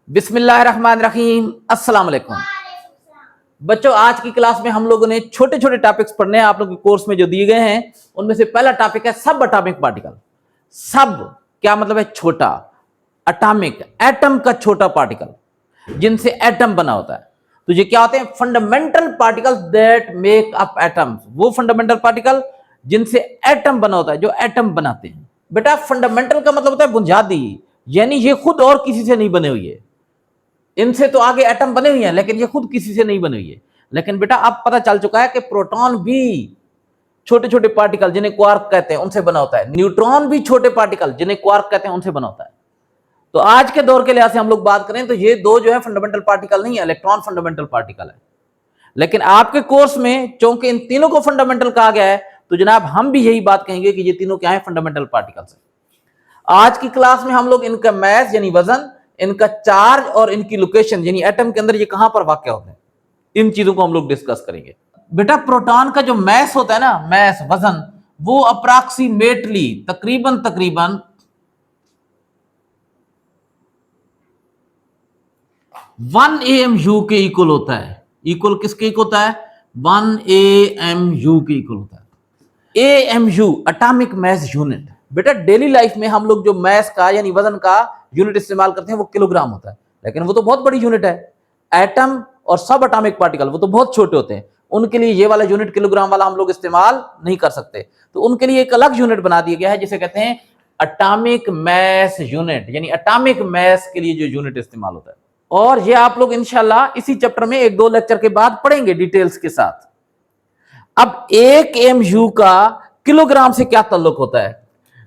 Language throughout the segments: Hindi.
बिस्मिल्लाहिर्रहमानिर्रहीम। अस्सलाम वालेकुम बच्चों, आज की क्लास में हम लोगों ने छोटे छोटे टॉपिक्स पढ़ने हैं आप लोगों के कोर्स में जो दिए गए हैं। उनमें से पहला टॉपिक है सब अटॉमिक पार्टिकल। सब क्या मतलब है? छोटा। अटॉमिक, एटम का छोटा पार्टिकल जिनसे एटम बना होता है। तो ये क्या होते हैं? Fundamental particles that make up atoms. वो फंडामेंटल पार्टिकल जिनसे एटम बना होता है, जो एटम बनाते हैं। बेटा फंडामेंटल का मतलब होता है बुनियादी, यानी ये खुद और किसी से नहीं बने हुई है। इनसे तो आगे एटम बने हुए हैं लेकिन ये खुद किसी से नहीं बनी हुई है। लेकिन बेटा अब पता चल चुका है कि प्रोटॉन भी छोटे छोटे पार्टिकल जिन्हें क्वार्क कहते हैं उनसे बना होता है। न्यूट्रॉन भी छोटे पार्टिकल जिन्हें क्वार्क कहते हैं उनसे बना होता है। तो आज के दौर के लिहाज से हम लोग बात करें तो ये दो जो है फंडामेंटल पार्टिकल नहीं है, इलेक्ट्रॉन फंडामेंटल पार्टिकल है। लेकिन आपके कोर्स में चूंकि इन तीनों को फंडामेंटल कहा गया है तो जनाब हम भी यही बात कहेंगे कि ये तीनों क्या है? फंडामेंटल पार्टिकल्स है। आज की क्लास में हम लोग इनका मैस यानी वजन, इनका चार्ज और इनकी लोकेशन यानी एटम के अंदर ये कहां पर वाक़या होते हैं, इन चीजों को हम लोग डिस्कस करेंगे। बेटा प्रोटॉन का जो मैस होता है ना, मैस वजन, वो अप्रॉक्सीमेटली तकरीबन 1 AMU के इक्वल होता है। इक्वल किसके इक्वल होता है? 1 AMU के इक्वल होता है। AMU atomic mass unit. बेटा डेली लाइफ में हम लोग जो मैस का यानी वजन का यूनिट इस्तेमाल करते हैं वो किलोग्राम होता है, लेकिन वो तो बहुत बड़ी यूनिट है। एटम और सब एटॉमिक पार्टिकल वो तो बहुत छोटे होते हैं, उनके लिए ये वाला यूनिट किलोग्राम वाला हम लोग इस्तेमाल नहीं कर सकते। तो उनके लिए एक अलग यूनिट बना दिया गया है जिसे कहते हैं एटॉमिक मैस यूनिट, यानी एटॉमिक मैस के लिए जो यूनिट इस्तेमाल होता है। और ये आप लोग इंशाल्लाह इसी चैप्टर में एक दो लेक्चर के बाद पढ़ेंगे डिटेल्स के साथ। अब 1 AMU का किलोग्राम से क्या ताल्लुक होता है?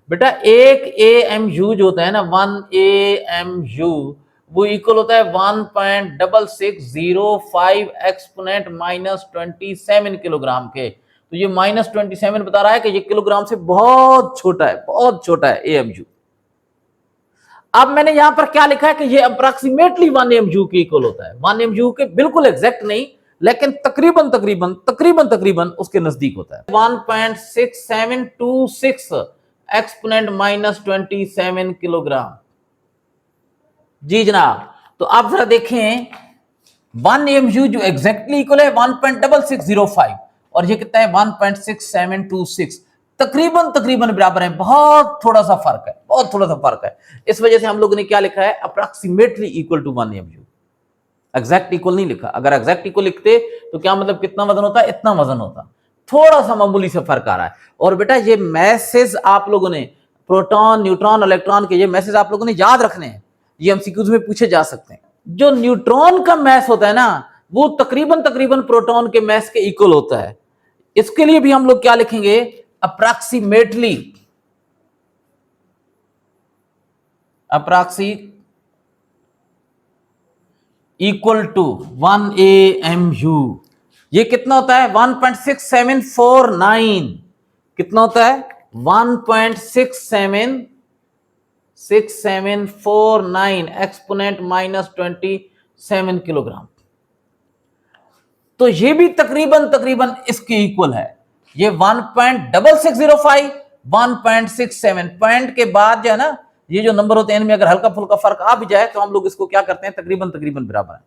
बेटा 1 AMU जो होता है ना, 1 AMU वो इक्वल होता है 1.6605 एक्सपोनेंट -27 किलोग्राम के। तो ये -27 बता रहा है कि ये किलोग्राम से बहुत छोटा है, बहुत छोटा है AMU। अब मैंने यहां पर क्या लिखा है कि ये अप्रॉक्सीमेटली 1 AMU के इक्वल होता है। 1 AMU के बिल्कुल एग्जैक्ट नहीं, लेकिन तकरीबन तकरीबन तकरीबन तकरीबन उसके नजदीक होता है। 1.6726 एक्सपोनेंट -27 किलोग्राम। जी जनाब। तो आप जरा देखें 1 AMU जो एग्जैक्टली इक्वल है 1.6605 और ये कितना है 1.6726, तकरीबन तकरीबन बराबर है। बहुत थोड़ा सा फर्क है, बहुत थोड़ा सा फर्क है। इस वजह से हम लोगों ने क्या लिखा है? Approximately equal to 1 AMU। Exact equal नहीं लिखा। अगर एग्जैक्ट इक्वल लिखते तो क्या मतलब कितना वजन होता? इतना वजन होता। थोड़ा सा मामूली से फर्क आ रहा है। और बेटा ये मैसेज आप लोगों ने प्रोटॉन, न्यूट्रॉन, इलेक्ट्रॉन के ये मैसेज आप लोगों ने याद रखने हैं, ये एमसीक्यूज में पूछे जा सकते हैं। जो न्यूट्रॉन का मैस होता है ना, वो तकरीबन तकरीबन प्रोटॉन के मैस के इक्वल होता है। इसके लिए भी हम लोग क्या लिखेंगे? Approximately, equal to 1 AMU। ये कितना होता है? 1.6749। कितना होता है? 1.6749 एक्सपोनेंट -27 किलोग्राम। तो ये भी तकरीबन तकरीबन इसके इक्वल है। ये 1.6605, 1.67 पॉइंट के बाद जो है ना, ये जो नंबर होते हैं इनमें अगर हल्का फुल्का फर्क आ भी जाए तो हम लोग इसको क्या करते हैं? तकरीबन तकरीबन बराबर है।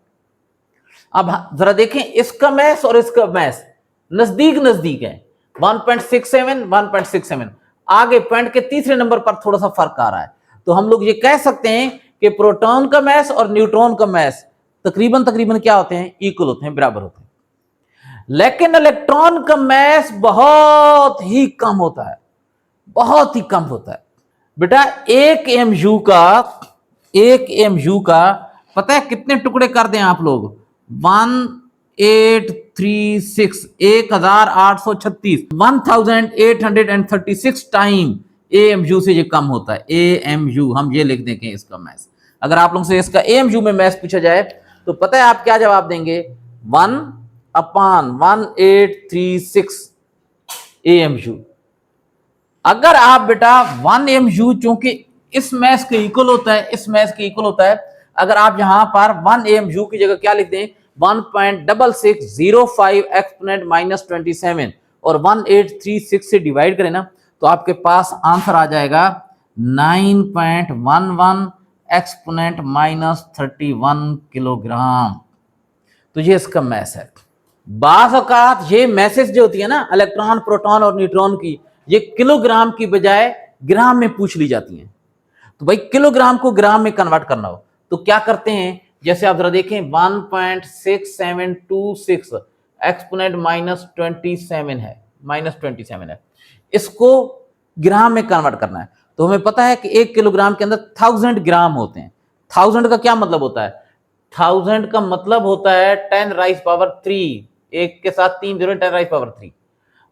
अब जरा देखें इसका मैस और इसका मैस नजदीक नजदीक है, 1.67 1.67। आगे पॉइंट के तीसरे नंबर पर थोड़ा सा फर्क आ रहा है। तो हम लोग ये कह सकते हैं कि प्रोटॉन का मैस और न्यूट्रॉन का मैस तकरीबन तकरीबन क्या होते हैं? इक्वल होते हैं, बराबर होते हैं। लेकिन इलेक्ट्रॉन का मैस बहुत ही कम होता है, बहुत ही कम होता है। बेटा 1 AMU का पता है कितने टुकड़े कर दें आप लोग? 1836 1836 1836 टाइम AMU से ये कम होता है। AMU हम ये लिख देंगे इसका मैस। अगर आप लोग से इसका AMU में मैस पूछा जाए तो पता है आप क्या जवाब देंगे? 1/1836 AMU। अगर आप बेटा 1 AMU चूंकि इस मैस के इक्वल होता है, इस मैस के इक्वल होता है, अगर आप यहां पर 1 AMU की जगह क्या लिख दें? 1.6605 एक्सपोनेंट -27 और 1836 से डिवाइड करें ना, तो आपके पास आंसर आ जाएगा 9.11 एक्सपोनेंट -31 किलोग्राम। तो ये इसका मैस है। बाज़ औक़ात ये मैसेज जो होती है ना इलेक्ट्रॉन, प्रोटॉन और न्यूट्रॉन की, ये किलोग्राम की बजाय ग्राम में पूछ ली जाती हैं। तो भाई किलोग्राम को ग्राम में कन्वर्ट करना हो तो क्या करते हैं, जैसे आप जरा देखें 1.6726 एक्सपोनेंट -27 है, -27 है, इसको ग्राम में कन्वर्ट करना है। तो हमें पता है कि 1 किलोग्राम के अंदर 1000 ग्राम होते हैं। 1000 का क्या मतलब होता है? 1000 का मतलब होता है 10⁻3, एक के साथ 3 जीरो, 10⁻3।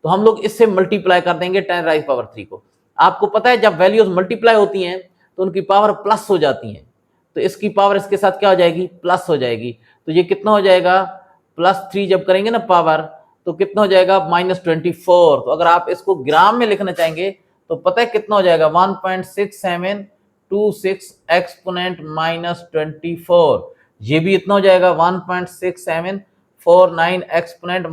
तो हम लोग इससे मल्टीप्लाई कर देंगे 10⁻3 को। आपको पता है जब वैल्यूज मल्टीप्लाई होती हैं तो उनकी पावर प्लस हो जाती है, तो इसकी पावर इसके साथ क्या हो जाएगी? प्लस हो जाएगी। तो ये कितना हो जाएगा? +3 जब करेंगे ना पावर, तो कितना हो जाएगा? -24। तो अगर आप इसको ग्राम में लिखना चाहेंगे तो पता है कितना हो जाएगा? 1.6726 एक्सपोनेंट -24। ये भी इतना हो जाएगा 1.6749 एक्सपोनेंट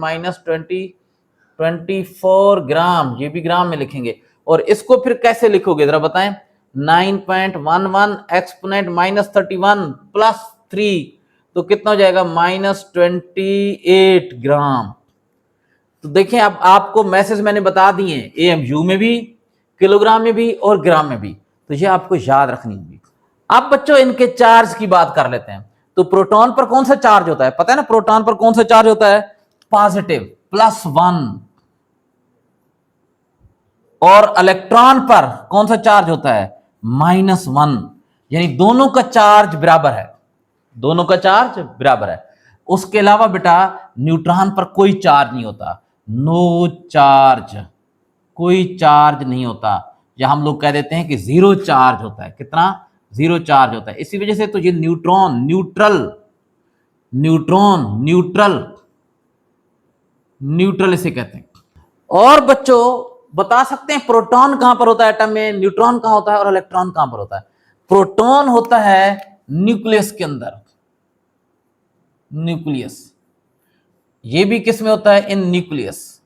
-24 ग्राम। ये भी ग्राम में लिखेंगे। और इसको फिर कैसे लिखोगे जरा बताएं? 9.11 एक्सपोनेंट -31 +3, तो कितना हो जाएगा? -28 ग्राम। तो देखें अब आपको मैसेज मैंने बता दिए हैं, AMU में भी, किलोग्राम में भी और ग्राम में भी, तो ये आपको याद रखनी होगी। अब बच्चों इनके चार्ज की बात कर लेते हैं। तो प्रोटॉन पर कौन सा चार्ज होता है? पता है ना प्रोटॉन पर कौन सा चार्ज होता है? पॉजिटिव +1। और इलेक्ट्रॉन पर कौन सा चार्ज होता है? -1। यानी दोनों का चार्ज बराबर है, दोनों का चार्ज बराबर है। उसके अलावा बेटा न्यूट्रॉन पर कोई चार्ज नहीं होता, नो चार्ज, कोई चार्ज नहीं होता, या हम लोग कह देते हैं कि जीरो चार्ज होता है। कितना? जीरो चार्ज होता है। इसी वजह से तो ये neutron neutral, neutron neutral, neutral इसे कहते हैं। और बच्चों बता सकते हैं प्रोटॉन कहां पर होता है एटम में, न्यूट्रॉन कहां होता है और इलेक्ट्रॉन कहां पर होता है? प्रोटॉन होता है न्यूक्लियस के अंदर, न्यूक्लियस। ये भी किस में होता है? इन न्यूक्लियस।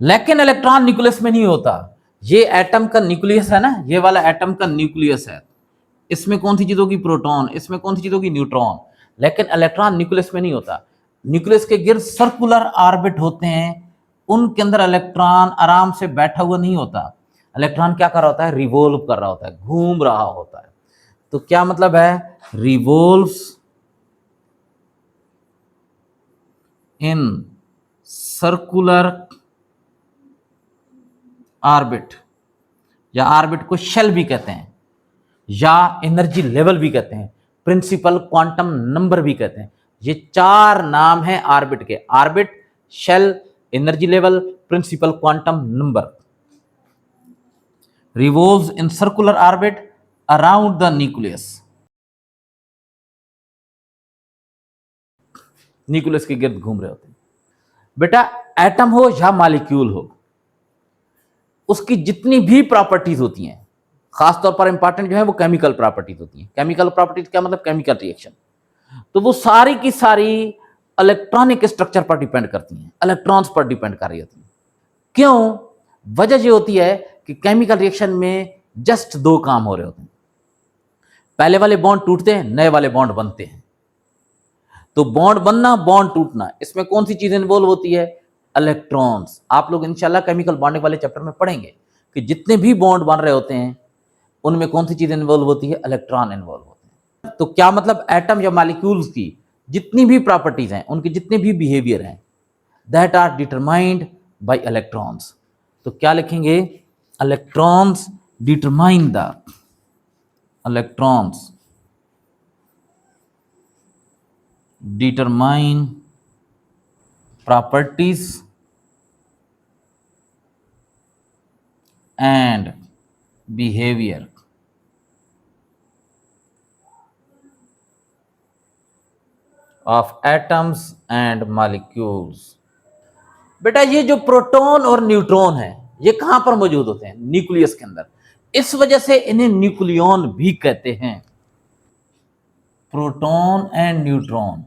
लेकिन इलेक्ट्रॉन न्यूक्लियस में नहीं होता। ये एटम का न्यूक्लियस है ना, ये वाला एटम का न्यूक्लियस है। इसमें कौन सी चीज होगी? प्रोटॉन। इसमें कौन सी चीज होगी? न्यूट्रॉन। लेकिन इलेक्ट्रॉन न्यूक्लियस में नहीं होता। न्यूक्लियस के गिर्द सर्कुलर ऑर्बिट होते हैं, उनके अंदर इलेक्ट्रॉन आराम से बैठा हुआ नहीं होता। इलेक्ट्रॉन क्या कर रहा होता है? रिवोल्व कर रहा होता है, घूम रहा होता है। तो क्या मतलब है? रिवोल्व्स इन सर्कुलर ऑर्बिट, या ऑर्बिट को शेल भी कहते हैं, या एनर्जी लेवल भी कहते हैं, प्रिंसिपल क्वांटम नंबर भी कहते हैं। ये 4 नाम हैं ऑर्बिट के: orbit, shell, energy level, principal quantum number. Revolves in circular orbit around the nucleus, nucleus के गिर्द घूम रहे होते हैं। बेटा एटम हो या मॉलिक्यूल हो, उसकी जितनी भी प्रॉपर्टीज होती हैं, खासतौर पर इंपॉर्टेंट जो है वो केमिकल प्रॉपर्टीज होती हैं। केमिकल प्रॉपर्टीज क्या मतलब? Chemical reaction. तो वो सारी की सारी इलेक्ट्रॉनिक स्ट्रक्चर पर डिपेंड करती हैं, इलेक्ट्रॉन्स पर डिपेंड कर रही होती हैं। क्यों? वजह ये होती है कि केमिकल रिएक्शन में जस्ट 2 काम हो रहे होते हैं। पहले वाले बॉन्ड टूटते हैं, नए वाले बॉन्ड बनते हैं। तो बॉन्ड बनना, बॉन्ड टूटना, इसमें कौन सी चीज इन्वॉल्व होती है? इलेक्ट्रॉन्स। आप लोग इंशाल्लाह केमिकल बॉन्डिंग वाले चैप्टर में पढ़ेंगे कि जितने भी बॉन्ड बन रहे होते हैं उनमें कौन सी चीज इन्वॉल्व होती है? इलेक्ट्रॉन इन्वॉल्व होते हैं। तो क्या मतलब? एटम या मॉलिक्यूल्स की जितनी भी प्रॉपर्टीज हैं, उनके जितने भी बिहेवियर हैं, that are determined by electrons. तो क्या लिखेंगे? Electrons determine the, electrons determine properties and behavior of atoms and molecules। बेटा ये जो प्रोटॉन और न्यूट्रॉन है ये कहां पर मौजूद होते हैं? न्यूक्लियस के अंदर। इस वजह से इन्हें न्यूक्लियॉन भी कहते हैं। Proton and neutron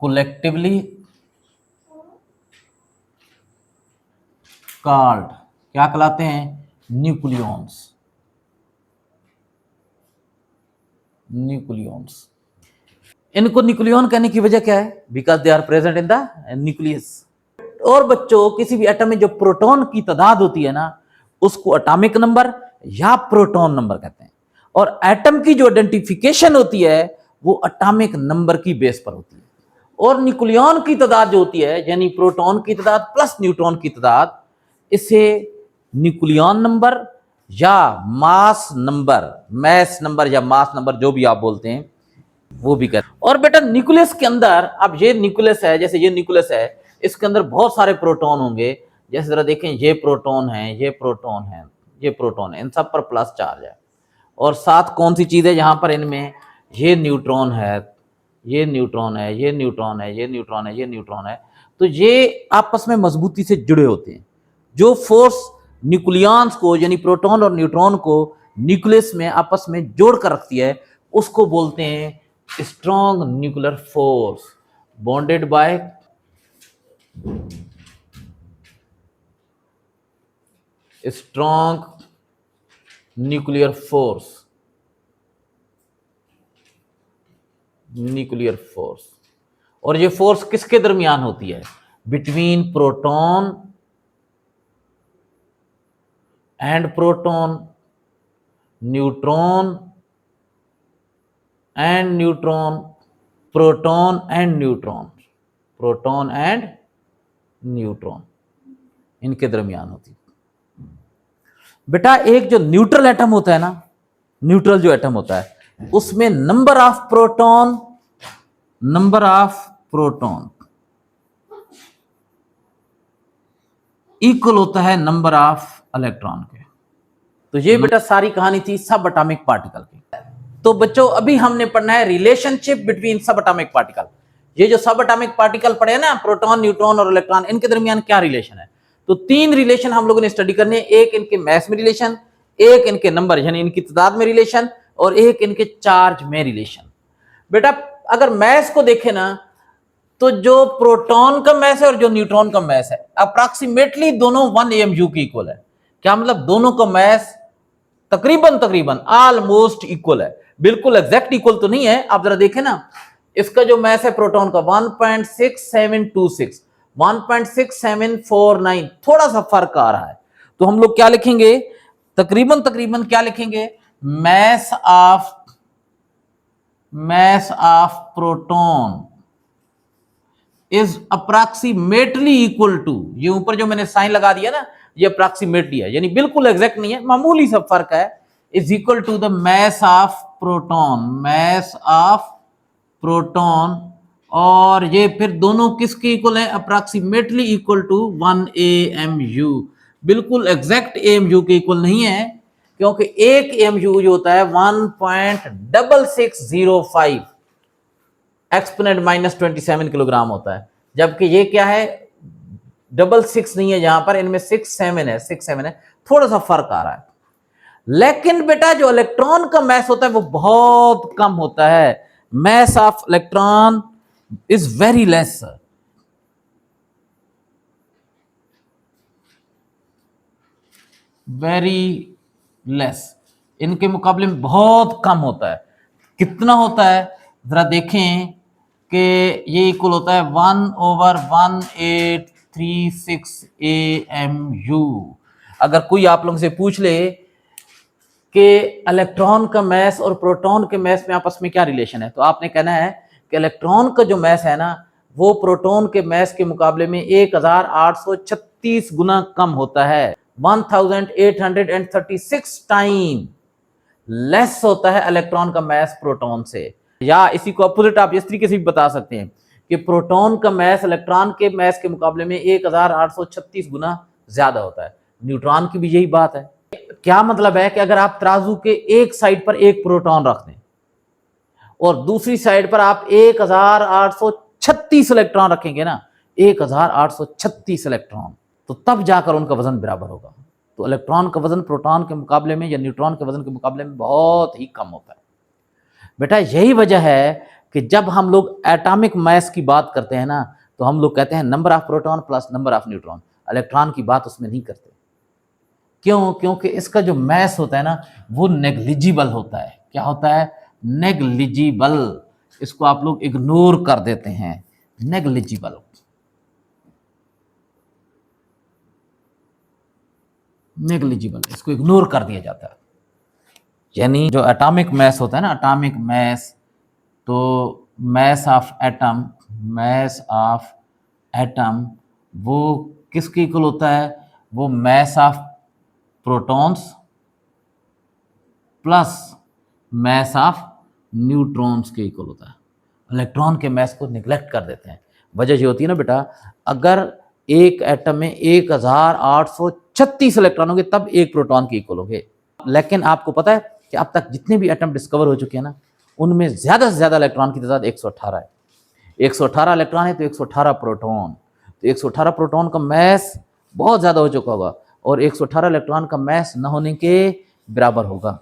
collectively called क्या कहलाते हैं? न्यूक्लियॉन्स। न्यूक्लियॉन्स। इनको न्यूक्लियॉन कहने की वजह क्या है? Because they are present in the nucleus. और बच्चों किसी भी एटम में जो प्रोटॉन की तादाद होती है ना, उसको एटॉमिक नंबर या प्रोटॉन नंबर कहते हैं। और एटम की जो आइडेंटिफिकेशन होती है वो एटॉमिक नंबर की बेस पर होती है। और न्यूक्लियॉन की तादाद जो होती है, यानी प्रोटॉन की तादाद प्लस न्यूट्रॉन की तादाद, इसे न्यूक्लियॉन नंबर या मास नंबर, मैस नंबर या मास नंबर जो भी आप बोलते हैं वो भी कर। और बेटा न्यूक्लियस के अंदर, अब ये न्यूक्लियस है, जैसे ये न्यूक्लियस है, इसके अंदर बहुत सारे प्रोटॉन होंगे। जैसे जरा देखें, ये प्रोटॉन है, ये प्रोटॉन है, ये प्रोटॉन है, इन सब पर प्लस चार्ज है। और साथ कौन सी चीज है यहाँ पर? इनमें ये न्यूट्रॉन है, ये न्यूट्रॉन है, ये न्यूट्रॉन है, ये न्यूट्रॉन है, ये न्यूट्रॉन है। तो ये आपस में मजबूती से जुड़े होते हैं। जो फोर्स न्यूक्लियॉन्स को, यानी प्रोटॉन और न्यूट्रॉन को न्यूक्लियस में आपस में जोड़ कर रखती है, उसको बोलते हैं strong nuclear force, bonded bye strong nuclear force, nuclear force. और ये फोर्स किसके दरमियान होती है? Between proton and proton, neutron and neutron, proton and neutron, proton and neutron, इनके दरमियान होती है। बेटा एक जो न्यूट्रल एटम होता है ना, न्यूट्रल जो एटम होता है, उसमें नंबर ऑफ प्रोटॉन इक्वल होता है नंबर ऑफ इलेक्ट्रॉन के। तो ये बेटा सारी कहानी थी सब एटॉमिक पार्टिकल की। तो बच्चों अभी हमने पढ़ना है relationship between subatomic particle. ये जो सब एटॉमिक पार्टिकल पढ़े हैं ना, प्रोटॉन, न्यूट्रॉन और इलेक्ट्रॉन, इनके दरमियान क्या रिलेशन है? तो तीन रिलेशन हम लोगों ने स्टडी करने हैं। एक इनके मैस में रिलेशन, एक इनके नंबर यानी इनकी तादाद में रिलेशन, और एक इनके चार्ज में रिलेशन। बेटा अगर मैस को देखें ना, तो जो प्रोटॉन का मैस है और जो न्यूट्रॉन का मैस है, अप्रॉक्सीमेटली दोनों 1 AMU के इक्वल है। क्या मतलब? दोनों का मैस तकरीबन ऑलमोस्ट इक्वल है। बिल्कुल एग्जैक्ट इक्वल तो नहीं है। आप जरा देखें ना, इसका जो मैस है प्रोटॉन का 1.6726, 1.6749, थोड़ा सा फर्क आ रहा है। तो हम लोग क्या लिखेंगे? तकरीबन क्या लिखेंगे? Mass of proton is approximately equal to, ये ऊपर जो मैंने साइन लगा दिया ना, ये अप्रॉक्सीमेटली है, यानी बिल्कुल एग्जैक्ट नहीं है, मामूली सा फर्क है। Is equal to the mass of proton, और ये फिर दोनों किसके इक्वल है? Approximately equal to 1 AMU। बिल्कुल एग्जैक्ट AMU के इक्वल नहीं है, क्योंकि एक AMU जो होता है 1.6605 एक्सपोनेंट -27 किलोग्राम होता है, जबकि ये क्या है? 66 नहीं है, यहां पर इनमें 67 है, थोड़ा सा फर्क आ रहा है। लेकिन बेटा जो इलेक्ट्रॉन का मैस होता है वो बहुत कम होता है। Mass of electron is very less, इनके मुकाबले में बहुत कम होता है। कितना होता है? जरा देखें कि ये इक्वल होता है 1/1836 AMU। अगर कोई आप लोगों से पूछ ले कि इलेक्ट्रॉन का मैस और प्रोटॉन के मैस में आपस में क्या रिलेशन है, तो आपने कहना है कि इलेक्ट्रॉन का जो मैस है ना, वो प्रोटॉन के मैस के मुकाबले में 1836 गुना कम होता है। 1836 टाइम लेस होता है इलेक्ट्रॉन का मैस प्रोटॉन से। या इसी को अपोजिट आप इस तरीके से भी बता सकते हैं कि प्रोटॉन का मैस इलेक्ट्रॉन के मैस के मुकाबले में 1836 गुना ज्यादा होता है। न्यूट्रॉन की भी यही बात है। क्या मतलब है कि अगर आप तराजू के एक साइड पर एक प्रोटॉन रख दें और दूसरी साइड पर आप 1836 इलेक्ट्रॉन रखेंगे ना, 1836 इलेक्ट्रॉन, तो तब जाकर उनका वजन बराबर होगा। तो इलेक्ट्रॉन का वजन प्रोटॉन के मुकाबले में या न्यूट्रॉन के वजन के मुकाबले में बहुत ही कम होता है। बेटा यही वजह है कि जब हम लोग एटॉमिक मैस की बात करते हैं ना, तो हम लोग कहते हैं number of proton plus number of neutron. Electron की बात उसमें नहीं करते। क्यों? क्योंकि इसका जो मैस होता है ना, वो नेग्लिजिबल होता है। क्या होता है? नेग्लिजिबल, इसको आप लोग इग्नोर कर देते हैं, नेग्लिजिबल। नेग्लिजिबल, इसको इग्नोर कर दिया जाता है। यानी जो एटॉमिक मैस होता है ना, एटॉमिक मैस, तो mass of atom, mass of atom वो किसके इक्वल होता है? वो mass of protons plus mass of neutrons के इक्वल होता है। इलेक्ट्रॉन के मैस को निगलेक्ट कर देते हैं। वजह ये होती है ना बेटा, अगर एक एटम में 1836 इलेक्ट्रॉन होंगे तब एक प्रोटॉन के इक्वल होंगे। लेकिन आपको पता है कि अब तक जितने भी एटम डिस्कवर हो चुके हैं ना, उनमें ज़्यादा से ज़्यादा इलेक्ट्रॉन की तादाद 118 है। 118 इलेक्ट्रॉन है तो 118 प्रोटॉन, तो 118 प्रोटॉन का मैस बहुत ज़्यादा हो चुका होगा और 118 इलेक्ट्रॉन का मैस न होने के बराबर होगा।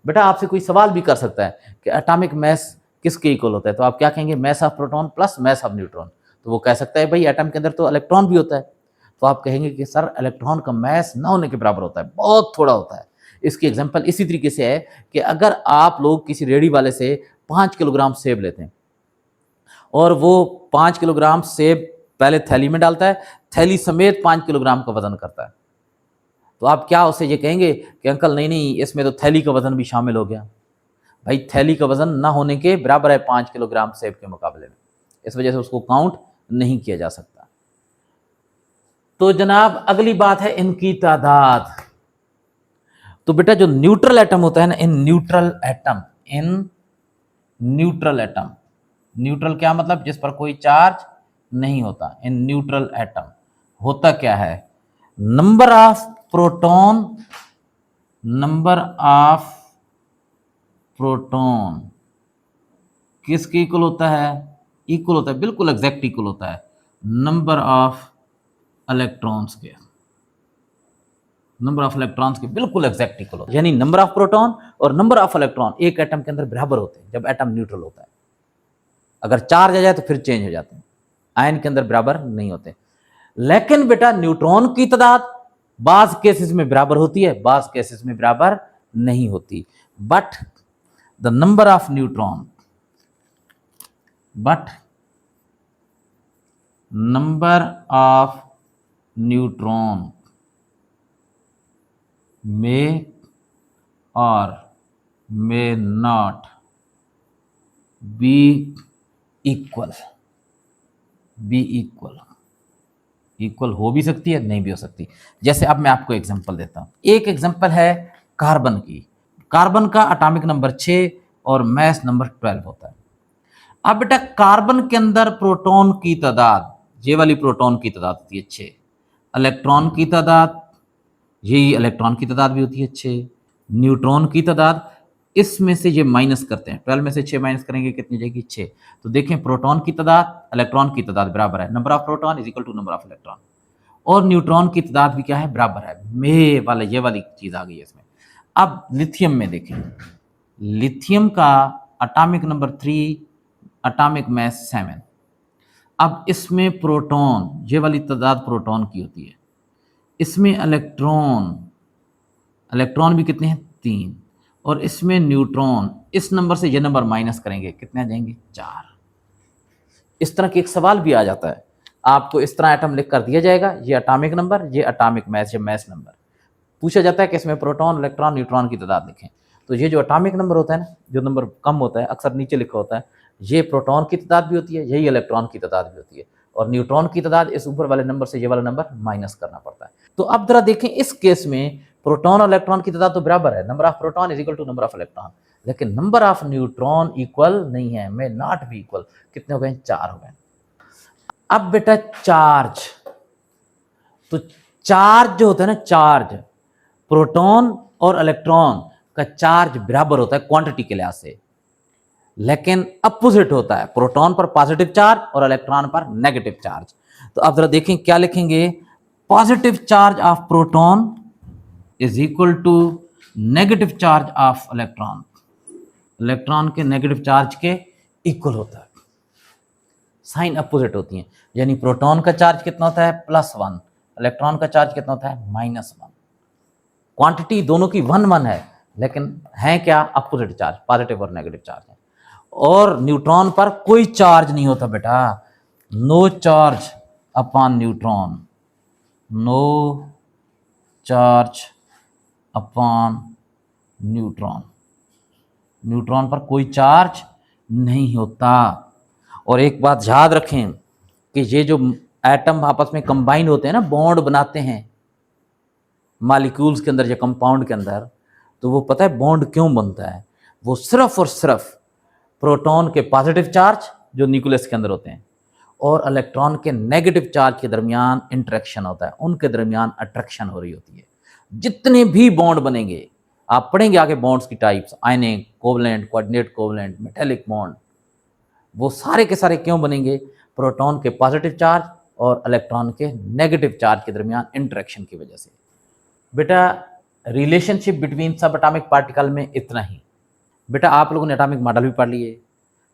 बेटा आपसे कोई सवाल भी कर सकता है कि एटॉमिक मैस किसके इक्वल होता है, तो आप क्या कहेंगे? Mess of proton plus mass of neutron. तो वो कह सकता है भाई एटम के अंदर तो इलेक्ट्रॉन भी होता है, तो आप कहेंगे कि सर इलेक्ट्रॉन का मैस न होने के बराबर होता है, बहुत थोड़ा होता है। इसकी एग्जांपल इसी तरीके से है कि अगर आप लोग किसी रेडी वाले से 5 किलोग्राम सेब लेते हैं और वो 5 किलोग्राम सेब पहले थैली में डालता है, थैली समेत 5 किलोग्राम का वजन करता है, तो आप क्या उससे ये कहेंगे कि अंकल नहीं नहीं इसमें तो थैली का वजन भी शामिल हो गया? भाई थैली का वजन ना होने के बराबर है 5 किलोग्राम सेब के मुकाबले में, इस वजह से उसको काउंट नहीं किया जा सकता। तो जनाब अगली बात है इनकी तादाद। तो बेटा जो न्यूट्रल एटम होता है ना, इन न्यूट्रल एटम, न्यूट्रल क्या मतलब? जिस पर कोई चार्ज नहीं होता। इन न्यूट्रल एटम होता क्या है? नंबर ऑफ प्रोटॉन किसके इक्वल होता है? इक्वल होता है, बिल्कुल एग्जैक्ट इक्वल होता है नंबर ऑफ इलेक्ट्रॉन्स के। नंबर ऑफ इलेक्ट्रॉन्स के बिल्कुल एग्जैक्ट इक्वल होता है। यानी नंबर ऑफ प्रोटॉन और नंबर ऑफ इलेक्ट्रॉन एक एटम के अंदर बराबर होते हैं जब एटम न्यूट्रल होता है। अगर चार्ज आ जाए तो फिर चेंज हो जाते हैं, आयन के अंदर बराबर नहीं होते। लेकिन बेटा न्यूट्रॉन की तादाद बाज केसेस में बराबर होती है, बाज केसेस में बराबर नहीं होती। But the number of neutron may or may not be equal, equal हो भी सकती है, नहीं भी हो सकती। जैसे अब मैं आपको एग्जांपल देता हूं। एक एग्जांपल है कार्बन की। कार्बन का एटॉमिक नंबर 6 और मास नंबर 12 होता है। अब बेटा कार्बन के अंदर प्रोटॉन की तादाद, ये वाली प्रोटॉन की तादाद होती है 6, इलेक्ट्रॉन की तादाद, यही इलेक्ट्रॉन की तादाद भी होती है 6, न्यूट्रॉन की तादाद, इसमें से ये माइनस करते हैं, 12 में से 6 माइनस करेंगे कितनी जाएगी? 6। तो देखें प्रोटॉन की तादाद इलेक्ट्रॉन की तादाद बराबर है, number of proton is equal to number of electron, और न्यूट्रॉन की तादाद भी क्या है? बराबर है। मे वाला ये वाली चीज आ गई है इसमें। अब लिथियम में देखें, लिथियम का एटॉमिक नंबर 3, एटॉमिक मास 7। अब इसमें प्रोटॉन, ये वाली तादाद प्रोटॉन की होती है, इसमें इलेक्ट्रॉन भी कितने हैं? 3, और इसमें न्यूट्रॉन, इस नंबर से ये नंबर माइनस करेंगे कितने आ जाएंगे? 4। इस तरह के एक सवाल भी आ जाता है, आपको इस तरह एटम लिख कर दिया जाएगा, ये एटॉमिक नंबर, ये एटॉमिक मास, ये मास नंबर। पूछा जाता है कि इसमें प्रोटॉन, इलेक्ट्रॉन, न्यूट्रॉन की तादाद लिखें। तो ये जो एटॉमिक नंबर होता है ना, जो नंबर कम होता है अक्सर नीचे लिखा होता है, ये प्रोटॉन की तादाद भी होती है, यही इलेक्ट्रॉन की तादाद भी होती है, और न्यूट्रॉन की तादाद इस ऊपर वाले नंबर से ये वाला नंबर माइनस करना पड़ता है। तो अब जरा देखें, इस केस में प्रोटॉन और इलेक्ट्रॉन की तादाद तो बराबर है, number of proton is equal to number of electron, लेकिन नंबर ऑफ न्यूट्रॉन इक्वल नहीं है, मे नॉट बी इक्वल। कितने हो गए? 4 हो गए। अब बेटा चार्ज, तो चार्ज जो होता है ना, चार्ज, प्रोटॉन और इलेक्ट्रॉन का चार्ज बराबर होता है क्वांटिटी के लिहाज से, लेकिन अपोजिट होता है, प्रोटॉन पर पॉजिटिव चार्ज और इलेक्ट्रॉन पर नेगेटिव चार्ज। तो अब जरा देखें क्या लिखेंगे? Positive charge of proton is equal to negative charge of electron, electron के नेगेटिव चार्ज के इक्वल होता है, साइन अपोजिट होती हैं। यानी प्रोटॉन का चार्ज कितना होता है? +1, इलेक्ट्रॉन का चार्ज कितना होता है? -1। क्वांटिटी दोनों की 1 1 है, लेकिन हैं क्या, अपोजिट चार्ज, पॉजिटिव और नेगेटिव चार्ज है। और न्यूट्रॉन पर कोई चार्ज नहीं होता बेटा, no charge upon neutron, no charge upon neutron, neutron पर कोई चार्ज नहीं होता। और एक बात याद रखें कि ये जो एटम आपस में कंबाइन होते हैं ना, बॉन्ड बनाते हैं मॉलिक्यूल्स के अंदर या कंपाउंड के अंदर, तो वो पता है बॉन्ड क्यों बनता है? वो सिर्फ और सिर्फ प्रोटॉन के पॉजिटिव चार्ज जो न्यूक्लियस के अंदर होते हैं और इलेक्ट्रॉन के नेगेटिव चार्ज के दरमियान इंटरेक्शन होता है, उनके दरमियान अट्रैक्शन हो रही होती है। जितने भी बॉन्ड बनेंगे, आप पढ़ेंगे आगे बॉन्ड्स की types, ionic, covalent, coordinate covalent, metallic bond, वो सारे के सारे क्यों बनेंगे? प्रोटॉन के पॉजिटिव चार्ज और इलेक्ट्रॉन के नेगेटिव चार्ज के दरमियान इंटरेक्शन की वजह से। बेटा relationship between subatomic particle में इतना ही। बेटा आप लोगों ने एटॉमिक मॉडल भी पढ़ लिए,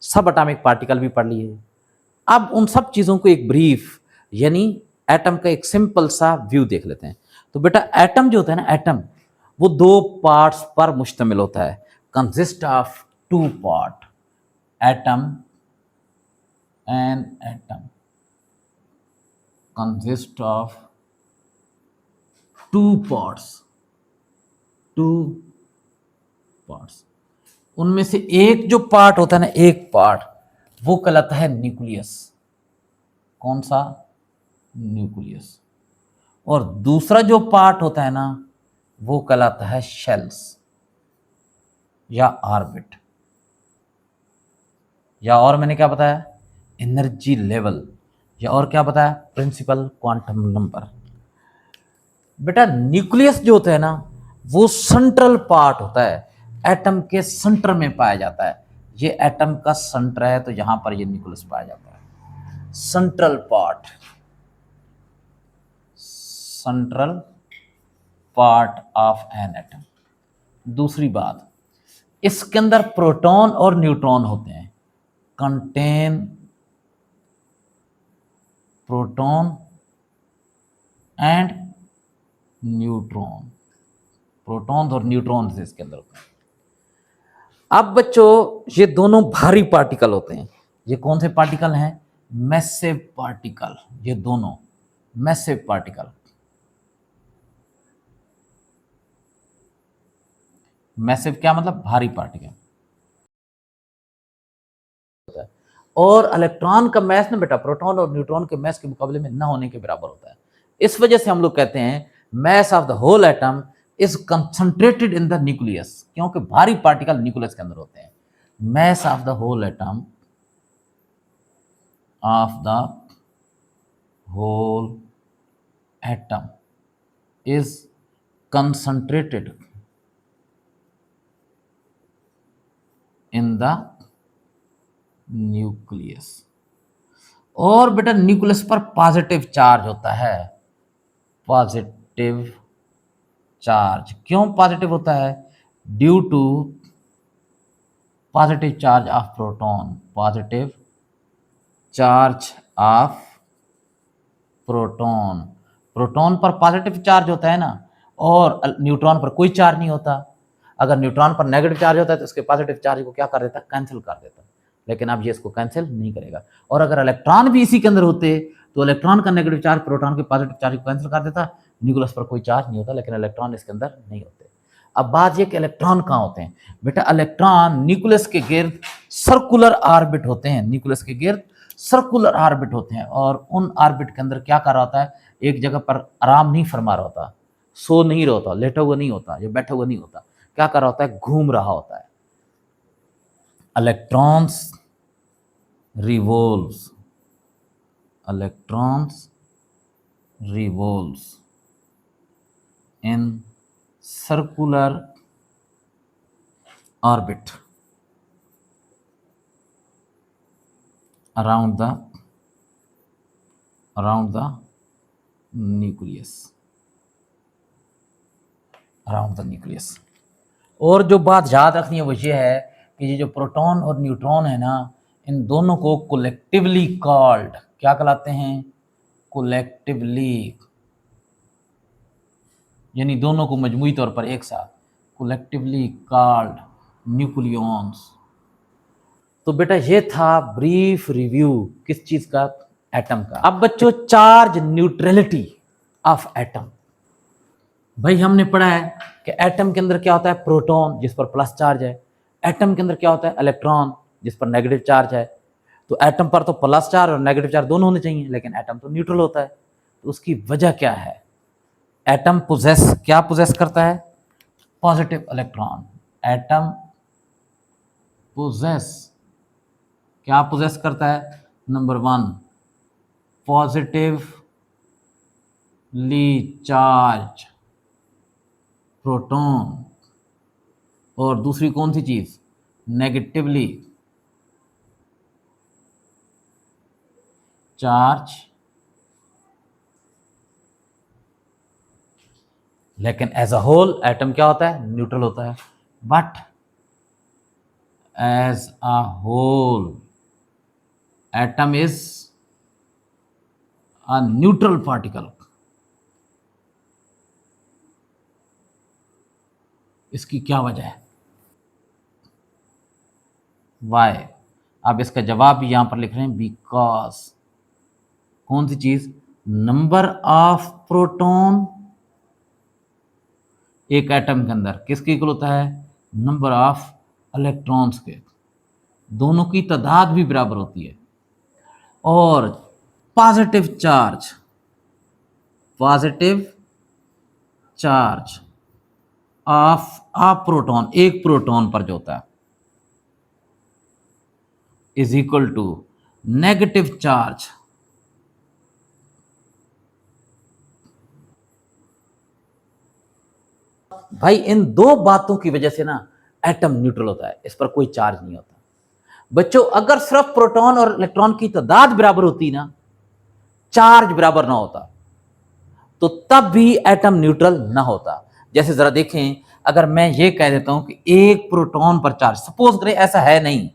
सब एटॉमिक पार्टिकल भी पढ़ लिए। अब उन सब चीज़ों को एक ब्रीफ यानी एटम का एक सिंपल सा व्यू देख लेते हैं। तो बेटा एटम जो होता है ना, एटम वो दो पार्ट्स पर मुश्तमिल होता है, consist of two part, atom and atom consist of two parts, two parts. उनमें से एक जो पार्ट होता है ना, एक पार्ट वो कहलाता है न्यूक्लियस। कौन सा? न्यूक्लियस। और दूसरा जो पार्ट होता है ना, वो कहलाता है शेल्स या ऑर्बिट, या और मैंने क्या बताया? एनर्जी लेवल, या और क्या बताया? Principal quantum number. बेटा न्यूक्लियस जो होता है ना, वो सेंट्रल पार्ट होता है, एटम के सेंटर में पाया जाता है। ये एटम का सेंटर है, तो यहां पर ये न्यूक्लियस पाया जाता है, central part, central part of an atom. दूसरी बात, इसके अंदर प्रोटॉन और न्यूट्रॉन होते हैं, contain proton and neutron, proton और न्यूट्रॉन इसके अंदर होते हैं। अब बच्चों ये दोनों भारी पार्टिकल होते हैं। ये कौन से पार्टिकल हैं? Massive particle. ये दोनों मैसिव पार्टिकल, मैसिव क्या मतलब? भारी पार्टिकल। और इलेक्ट्रॉन का मैस ना बेटा प्रोटॉन और न्यूट्रॉन के मैस के मुकाबले में न होने के बराबर होता है। इस वजह से हम लोग कहते हैं mass of the whole atom is concentrated in the nucleus, क्योंकि भारी पार्टिकल न्यूक्लियस के अंदर होते हैं। Mass of the whole atom, of the whole atom is concentrated in the nucleus. और बेटा न्यूक्लियस पर पॉजिटिव चार्ज होता है, पॉजिटिव चार्ज। क्यों पॉजिटिव होता है? Due to positive charge of proton, positive charge of proton. Proton पर पॉजिटिव चार्ज होता है ना, और न्यूट्रॉन पर कोई चार्ज नहीं होता। अगर न्यूट्रॉन पर नेगेटिव चार्ज होता है तो उसके पॉजिटिव चार्ज को क्या कर देता है? कैंसिल कर देता है। लेकिन अब ये इसको कैंसिल नहीं करेगा। और अगर इलेक्ट्रॉन भी इसी के अंदर होते तो इलेक्ट्रॉन का नेगेटिव चार्ज प्रोटॉन के पॉजिटिव चार्ज को कैंसिल कर देता। न्यूक्लियस पर कोई चार्ज नहीं होता, लेकिन इलेक्ट्रॉन इसके अंदर नहीं होते। अब बात ये कि इलेक्ट्रॉन कहाँ होते हैं? बेटा इलेक्ट्रॉन न्यूक्लियस के गिर्द सर्कुलर ऑर्बिट होते हैं, न्यूक्लियस के गिर्द सर्कुलर ऑर्बिट होते हैं। और उन ऑर्बिट के अंदर क्या कर रहा होता है? एक जगह पर आराम नहीं फरमा रहा होता, सो नहीं रहा होता, लेटा हुआ नहीं होता, या बैठा हुआ नहीं होता। क्या कर रहा होता है? घूम रहा होता है। Electrons revolves, electrons revolves in circular orbit around the nucleus, around the nucleus। और जो बात याद रखनी है वो ये है कि ये जो प्रोटॉन और न्यूट्रॉन है ना, इन दोनों को कोलेक्टिवली कॉल्ड क्या कहलाते हैं? कोलेक्टिवली, यानी दोनों को मजमूई तौर पर एक साथ collectively called nucleons। तो बेटा ये था ब्रीफ रिव्यू किस चीज का, एटम का। अब बच्चों चार्ज न्यूट्रलिटी ऑफ एटम। भाई हमने पढ़ा है कि एटम के अंदर क्या होता है, प्रोटॉन जिस पर प्लस चार्ज है, एटम के अंदर क्या होता है, इलेक्ट्रॉन जिस पर नेगेटिव चार्ज है। तो एटम पर तो प्लस चार्ज और नेगेटिव चार्ज दोनों होने चाहिए, लेकिन एटम तो न्यूट्रल होता है। तो उसकी वजह क्या है, एटम क्या पोजेस करता है, पॉजिटिव इलेक्ट्रॉन। एटम क्या पोजेस करता है, नंबर 1 पॉजिटिवली चार्ज प्रोटॉन, और दूसरी कौन सी चीज, नेगेटिवली चार्ज। लेकिन एज अ होल एटम क्या होता है, न्यूट्रल होता है। But as a whole atom is a neutral particle. इसकी क्या वजह है, वाई। अब इसका जवाब भी यहां पर लिख रहे हैं, बिकॉज कौन सी चीज, नंबर ऑफ प्रोटॉन एक एटम के अंदर किसके इक्वल होता है, नंबर ऑफ इलेक्ट्रॉन्स के। दोनों की तादाद भी बराबर होती है। और positive charge of a proton, एक प्रोटॉन पर जो होता है, is equal to negative charge भाई इन दो बातों की वजह से ना एटम न्यूट्रल होता है, इस पर कोई चार्ज नहीं होता। बच्चों अगर सिर्फ प्रोटॉन और इलेक्ट्रॉन की तादाद बराबर होती ना, चार्ज बराबर ना होता, तो तब भी एटम न्यूट्रल ना होता। जैसे जरा देखें, अगर मैं ये कह देता हूं कि एक प्रोटॉन पर चार्ज, सपोज करें ऐसा है नहीं,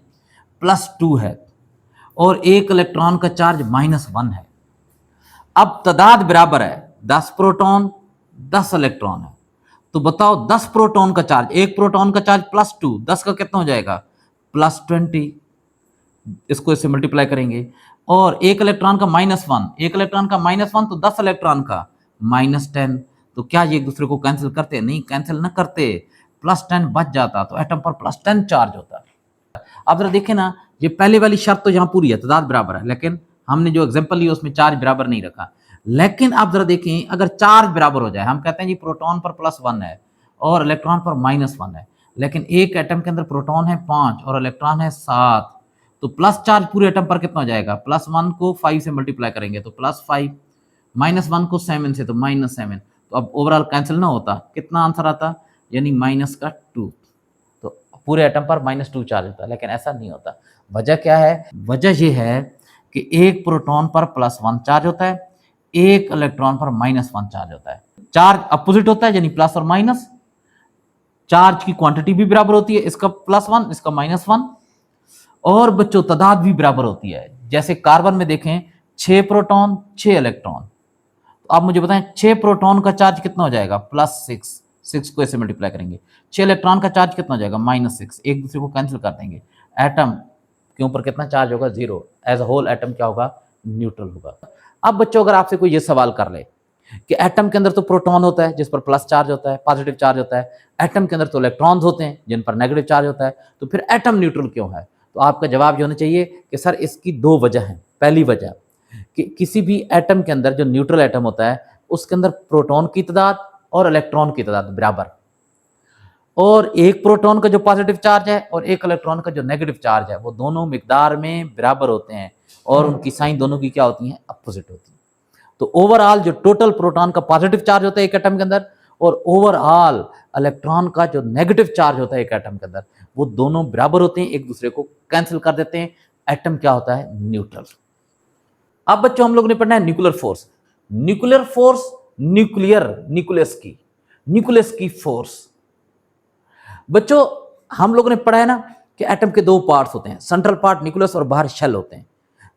+2 है, और एक इलेक्ट्रॉन का चार्ज -1 है। अब तादाद बराबर है, 10 प्रोटॉन 10 इलेक्ट्रॉन है। तो बताओ 10 प्रोटॉन का चार्ज, एक प्रोटॉन का चार्ज +2, 10 का कितना हो जाएगा, +20। इसको इससे मल्टीप्लाई करेंगे। और एक इलेक्ट्रॉन का -1, एक इलेक्ट्रॉन का -1 तो 10 इलेक्ट्रॉन का -10। तो क्या ये एक दूसरे को कैंसिल करते, नहीं कैंसिल ना करते, +10 बच जाता, तो एटम पर +10 चार्ज होता। अब जरा देखें ना, ये पहले वाली शर्त तो यहाँ पूरी है, तादाद बराबर है, लेकिन हमने जो एग्जांपल लिया उसमें चार्ज बराबर नहीं रखा। लेकिन आप जरा देखें, अगर चार्ज बराबर हो जाए, हम कहते हैं जी प्रोटॉन पर +1 है और इलेक्ट्रॉन पर -1 है, लेकिन एक एटम के अंदर प्रोटॉन है 5 और इलेक्ट्रॉन है 7, तो प्लस चार्ज पूरे एटम पर कितना हो जाएगा, +1 को 5 से मल्टीप्लाई करेंगे तो +5, -1 को 7 से तो -7। तो अब ओवरऑल कैंसिल ना होता, कितना आंसर आता, यानी -2। तो पूरे एटम पर -2 चार्ज होता है, लेकिन ऐसा नहीं होता। वजह क्या है, वजह यह है कि एक प्रोटॉन पर +1 चार्ज होता है, एक इलेक्ट्रॉन पर -1 चार्ज होता है। चार्ज अपोजिट होता है, यानी प्लस और माइनस। चार्ज की क्वांटिटी भी बराबर होती है, इसका +1 इसका -1। और बच्चों तादाद भी बराबर होती है। जैसे कार्बन में देखें, 6 प्रोटॉन 6 इलेक्ट्रॉन। तो आप मुझे बताएं 6 प्रोटॉन का चार्ज कितना हो जाएगा, +6, 6 को ऐसे मल्टीप्लाई करेंगे। 6 इलेक्ट्रॉन का चार्ज कितना हो जाएगा, -6, एक दूसरे को कैंसिल कर देंगे। एटम के ऊपर कितना चार्ज होगा, 0। एज अ होल एटम क्या होगा, न्यूट्रल होगा। अब बच्चों अगर आपसे कोई ये सवाल कर ले कि एटम के अंदर तो प्रोटॉन होता है जिस पर प्लस चार्ज होता है, पॉजिटिव चार्ज होता है, एटम के अंदर तो इलेक्ट्रॉन्स होते हैं जिन पर नेगेटिव चार्ज होता है, तो फिर एटम न्यूट्रल क्यों है। तो आपका जवाब ये होना चाहिए कि सर इसकी दो वजह हैं। पहली वजह कि किसी भी एटम के अंदर जो न्यूट्रल एटम होता है उसके अंदर प्रोटॉन की तादाद और इलेक्ट्रॉन की तादाद बराबर, और एक प्रोटॉन का जो पॉजिटिव चार्ज है और एक इलेक्ट्रॉन का जो नेगेटिव चार्ज है वो दोनों मिकदार में बराबर होते हैं, और उनकी साइन दोनों की क्या होती हैं, अपोजिट होती है। तो ओवरऑल जो टोटल प्रोटॉन का पॉजिटिव चार्ज होता है एक एटम के अंदर, और ओवरऑल इलेक्ट्रॉन का जो नेगेटिव चार्ज होता है एक एटम के अंदर, वो दोनों बराबर होते हैं, एक दूसरे को कैंसिल कर देते हैं। एटम क्या होता है, न्यूट्रल। अब बच्चों हम लोग ने पढ़ना है nuclear force. Nuclear force, nucleus की फोर्स। बच्चों हम लोगों ने पढ़ा है ना कि एटम के दो पार्ट्स होते हैं, सेंट्रल पार्ट न्यूक्लियस और बाहर शेल होते हैं।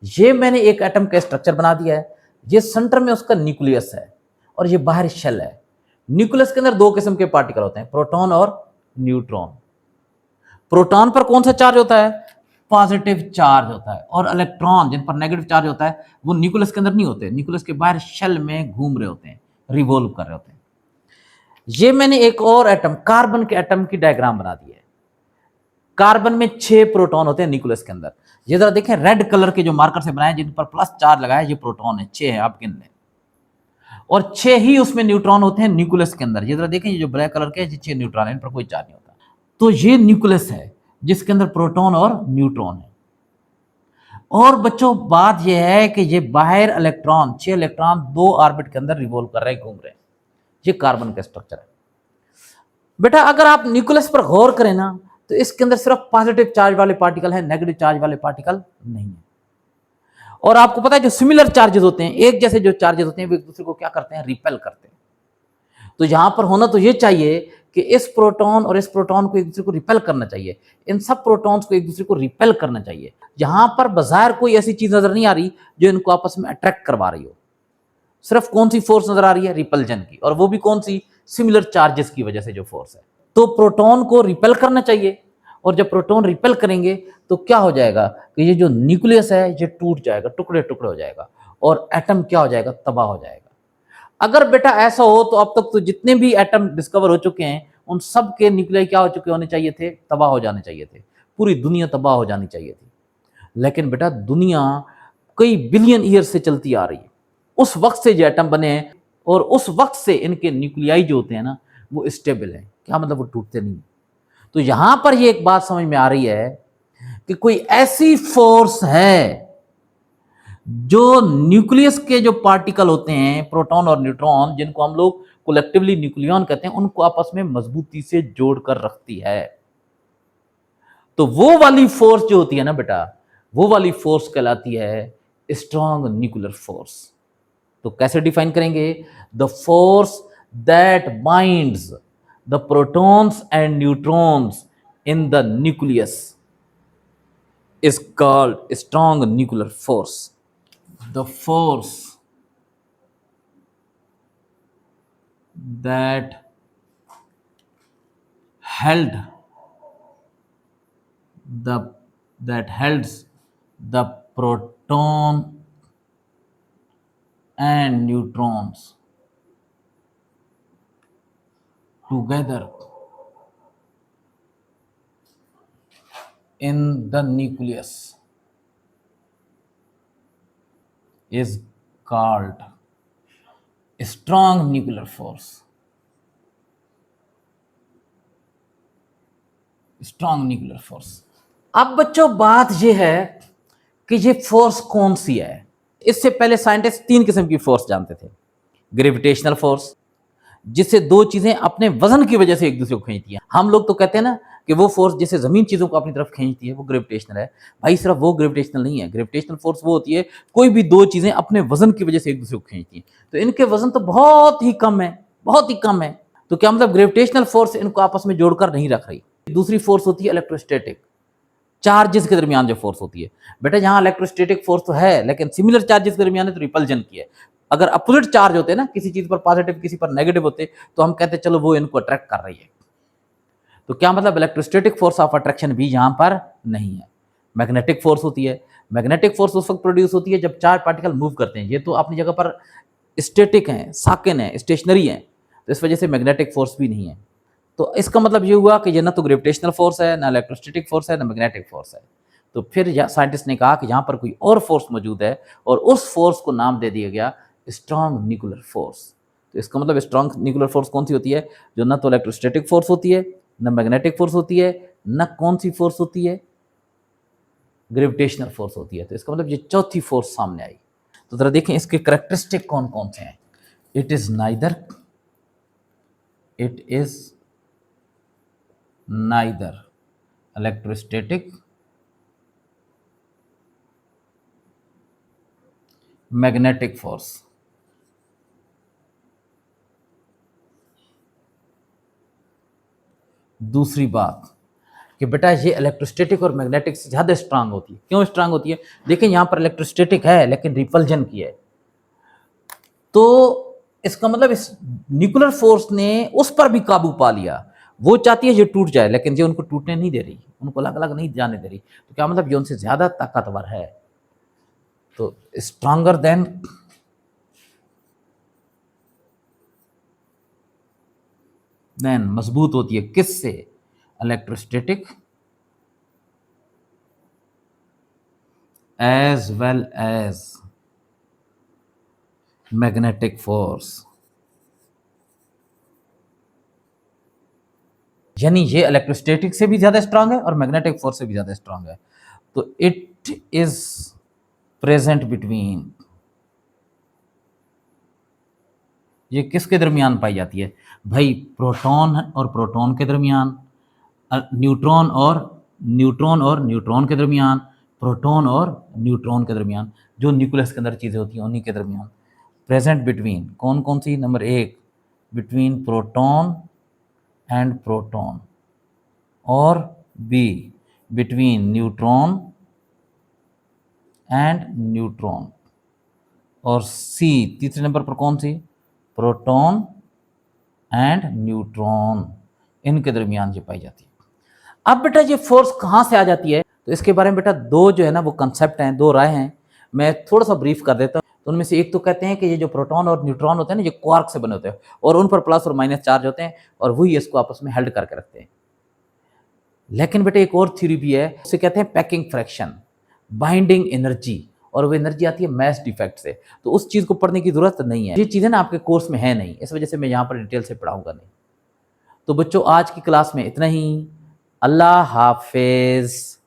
ये मैंने एक एटम का स्ट्रक्चर बना दिया है, ये सेंटर में उसका न्यूक्लियस है और ये बाहर शेल है। न्यूक्लियस के अंदर दो किस्म के पार्टिकल होते हैं, प्रोटॉन और न्यूट्रॉन। प्रोटॉन पर कौन सा चार्ज होता है? पॉजिटिव चार्ज होता है। और इलेक्ट्रॉन जिन पर नेगेटिव चार्ज होता है वो न्यूक्लियस के अंदर नहीं होते, न्यूक्लियस के बाहर शेल में घूम रहे होते हैं, रिवॉल्व कर रहे होते हैं। ये मैंने एक और एटम, कार्बन के एटम की डायग्राम बना दी है। कार्बन में 6 प्रोटॉन होते हैं न्यूक्लियस के अंदर। ये जरा देखें, रेड कलर के जो मार्कर से बनाए जिन पर प्लस चार्ज लगाया, ये प्रोटॉन है, 6 है, आप गिन लें। और 6 ही उसमें न्यूट्रॉन होते हैं न्यूक्लियस के अंदर। ये जरा देखें, ये जो ब्लैक कलर के 6 न्यूट्रॉन है, इन पर कोई चार्ज नहीं होता। तो ये न्यूक्लियस है जिसके अंदर प्रोटॉन और न्यूट्रॉन है। और बच्चों बात यह है कि ये बाहर इलेक्ट्रॉन, 6 इलेक्ट्रॉन 2 ऑर्बिट के अंदर रिवॉल्व कर रहे हैं, घूम रहे हैं। ये कार्बन का स्ट्रक्चर है। बेटा अगर आप न्यूक्लियस पर गौर करें ना, तो इसके अंदर सिर्फ पॉजिटिव चार्ज वाले पार्टिकल हैं, नेगेटिव चार्ज वाले पार्टिकल नहीं है। और आपको पता है जो सिमिलर चार्जेस होते हैं, एक जैसे जो चार्जेस होते हैं, वो एक दूसरे को क्या करते हैं? रिपेल करते हैं। तो यहां पर होना तो ये चाहिए कि इस प्रोटॉन और इस प्रोटॉन को एक दूसरे को रिपेल करना चाहिए, इन सब प्रोटॉन्स को एक दूसरे को रिपेल करना चाहिए। यहां पर बाजार कोई ऐसी चीज नजर नहीं आ रही जो इनको आपस में अट्रैक्ट करवा रही हो। सिर्फ कौन सी फोर्स नजर आ रही है? रिपल्जन की। और वो भी कौन सी? सिमिलर चार्जेस की वजह से जो फोर्स है। तो प्रोटॉन को रिपेल करना चाहिए, और जब प्रोटॉन रिपेल करेंगे तो क्या हो जाएगा कि ये जो न्यूक्लियस है ये टूट जाएगा, टुकड़े टुकड़े हो जाएगा, और एटम क्या हो जाएगा? तबाह हो जाएगा। अगर बेटा ऐसा हो तो अब तक तो जितने भी एटम डिस्कवर हो चुके हैं उन सब के न्यूक्लियाई क्या हो चुके होने चाहिए थे? तबाह हो जाने चाहिए थे, पूरी दुनिया तबाह हो जानी चाहिए थी। लेकिन बेटा दुनिया कई बिलियन ईयर से चलती आ रही है, उस वक्त से जो एटम बने हैं, और उस वक्त से इनके न्यूक्लियाई जो होते हैं ना वो स्टेबल है। क्या मतलब? वो टूटते नहीं। तो यहां पर ये एक बात समझ में आ रही है कि कोई ऐसी फोर्स है जो न्यूक्लियस के जो पार्टिकल होते हैं, प्रोटॉन और न्यूट्रॉन, जिनको हम लोग कलेक्टिवली न्यूक्लियॉन कहते हैं, उनको आपस में मजबूती से जोड़कर रखती है। तो वो वाली फोर्स जो होती है ना बेटा, वो वाली फोर्स कहलाती है स्ट्रॉन्ग न्यूक्लियर फोर्स। तो कैसे डिफाइन करेंगे? The force that binds the protons and neutrons in the nucleus is called strong nuclear force. The force that held the proton and neutrons together in the nucleus is called strong nuclear force। Strong nuclear force. अब बच्चों बात यह है कि ये फोर्स कौन सी है। इससे पहले साइंटिस्ट 3 किस्म की फोर्स जानते थे। ग्रेविटेशनल फोर्स, जिससे 2 चीजें अपने वजन की वजह से एक दूसरे को खींचती हैं। हम लोग तो कहते हैं ना कि वो फोर्स जैसे जमीन चीजों को अपनी तरफ खींचती है, वो ग्रेविटेशनल है। भाई सिर्फ वो ग्रेविटेशनल नहीं है। ग्रेविटेशनल फोर्स वो होती है कोई भी 2 चीजें अपने वजन की वजह से एक दूसरे को खींचती हैं। तो इनके वजन तो बहुत ही कम है, बहुत ही कम है। तो क्या मतलब? ग्रेविटेशनल फोर्स इनको आपस में जोड़कर नहीं रख रही। दूसरी फोर्स होती है इलेक्ट्रोस्टैटिक, चार्जेस के दरमियान जो फोर्स होती है। बेटा यहाँ इलेक्ट्रोस्टैटिक फोर्स तो है, लेकिन सिमिलर चार्जेस के दरमियान है तो रिपल्जन की है। अगर अपोजिट चार्ज होते ना, किसी चीज पर पॉजिटिव किसी पर नेगेटिव होते, तो हम कहते चलो वो इनको अट्रैक्ट कर रही है। तो क्या मतलब? इलेक्ट्रोस्टैटिक फोर्स ऑफ अट्रैक्शन भी यहाँ पर नहीं है। मैग्नेटिक फोर्स होती है। मैग्नेटिक फोर्स उस वक्त प्रोड्यूस होती है जब 4 पार्टिकल मूव करते हैं। ये तो अपनी जगह पर स्टैटिक हैं, साकिन है, स्टेशनरी है, तो इस वजह से मैग्नेटिक फोर्स भी नहीं है। तो इसका मतलब ये हुआ कि ये ना तो ग्रेविटेशनल फोर्स है, ना इलेक्ट्रोस्टैटिक फोर्स है, ना मैग्नेटिक फोर्स है। तो फिर साइंटिस्ट ने कहा कि यहाँ पर कोई और फोर्स मौजूद है, और उस फोर्स को नाम दे दिया गया स्ट्रॉन्ग न्यूक्लियर फोर्स। तो इसका मतलब स्ट्रॉन्ग न्यूक्लियर फोर्स कौन सी होती है? जो ना तो इलेक्ट्रोस्टैटिक फोर्स होती है, ना मैग्नेटिक फोर्स होती है, ना कौन सी फोर्स होती है? ग्रेविटेशनल फोर्स होती है। तो इसका मतलब ये चौथी फोर्स सामने आई। तो जरा देखें इसके कैरेक्टरिस्टिक कौन कौन से हैं। It is neither electrostatic, magnetic force. दूसरी बात कि बेटा ये इलेक्ट्रोस्टैटिक और मैग्नेटिक से ज़्यादा स्ट्रांग होती है। क्यों स्ट्रांग होती है? देखिए यहाँ पर इलेक्ट्रोस्टैटिक है लेकिन रिपल्जन की है। तो इसका मतलब इस न्यूक्लियर फोर्स ने उस पर भी काबू पा लिया, वो चाहती है ये टूट जाए, लेकिन ये उनको टूटने नहीं दे रही, उनको अलग अलग नहीं जाने दे रही। तो क्या मतलब ये उनसे ज़्यादा ताकतवर है। तो स्ट्रांगर देन मजबूत होती है किससे? Electrostatic as well as magnetic force. यानी ये इलेक्ट्रोस्टैटिक से भी ज़्यादा स्ट्रांग है और मैग्नेटिक फोर्स से भी ज़्यादा स्ट्रांग है। तो इट इज प्रेजेंट बिटवीन, ये किसके दरमियान पाई जाती है भाई? प्रोटॉन और प्रोटॉन के दरमियान, न्यूट्रॉन और न्यूट्रॉन के दरमियान, प्रोटॉन और न्यूट्रॉन के दरमियान, जो न्यूक्लियस के अंदर चीज़ें होती हैं उन्हीं के दरमियान। प्रेजेंट बिटवीन कौन कौन सी? Number 1 between proton and proton, और B between neutron and neutron, और सी तीसरे नंबर पर कौन सी? प्रोटॉन एंड न्यूट्रॉन, इनके दरमियान ये पाई जाती है। अब बेटा ये फोर्स कहाँ से आ जाती है? तो इसके बारे में बेटा दो जो है ना वो कंसेप्ट हैं, दो राय हैं, मैं थोड़ा सा ब्रीफ कर देता हूँ। तो उनमें से एक तो कहते हैं कि ये जो प्रोटॉन और न्यूट्रॉन होते हैं ना, ये क्वार्क से बने होते हैं और उन पर प्लस और माइनस चार्ज होते हैं और वही इसको आपस में हेल्ड करके रखते हैं। लेकिन बेटा एक और थ्योरी भी है, उसे कहते हैं पैकिंग फ्रैक्शन, बाइंडिंग एनर्जी, और वो एनर्जी आती है मैस डिफेक्ट से। तो उस चीज़ को पढ़ने की जरूरत नहीं है, ये चीज़ें ना आपके कोर्स में है नहीं, इस वजह से मैं यहाँ पर डिटेल से पढ़ाऊंगा नहीं। तो बच्चों आज की क्लास में इतना ही। अल्लाह हाफिज़।